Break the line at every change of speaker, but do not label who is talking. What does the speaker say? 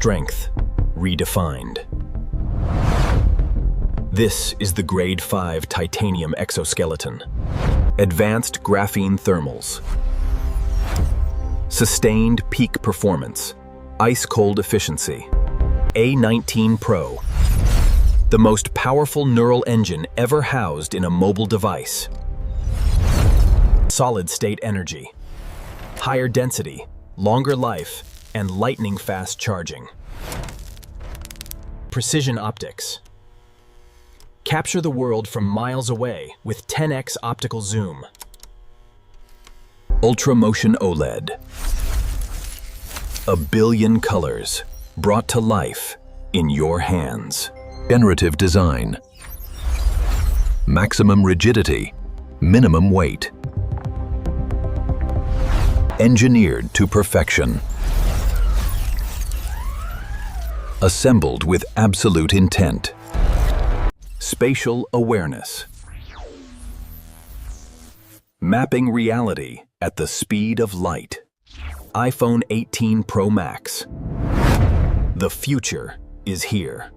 strength redefined. This is the Grade 5 titanium exoskeleton. Advanced graphene thermals. Sustained peak performance. Ice-cold efficiency. A19 Pro. The most powerful neural engine ever housed in a mobile device. Solid-state energy. Higher density, longer life, and lightning-fast charging. Precision optics. Capture the world from miles away with 10x optical zoom. Ultra-motion OLED. A billion colors brought to life in your hands. Generative design. Maximum rigidity, minimum weight. Engineered to perfection. Assembled with absolute intent. Spatial awareness. Mapping reality at the speed of light. iPhone 18 Pro Max. The future is here.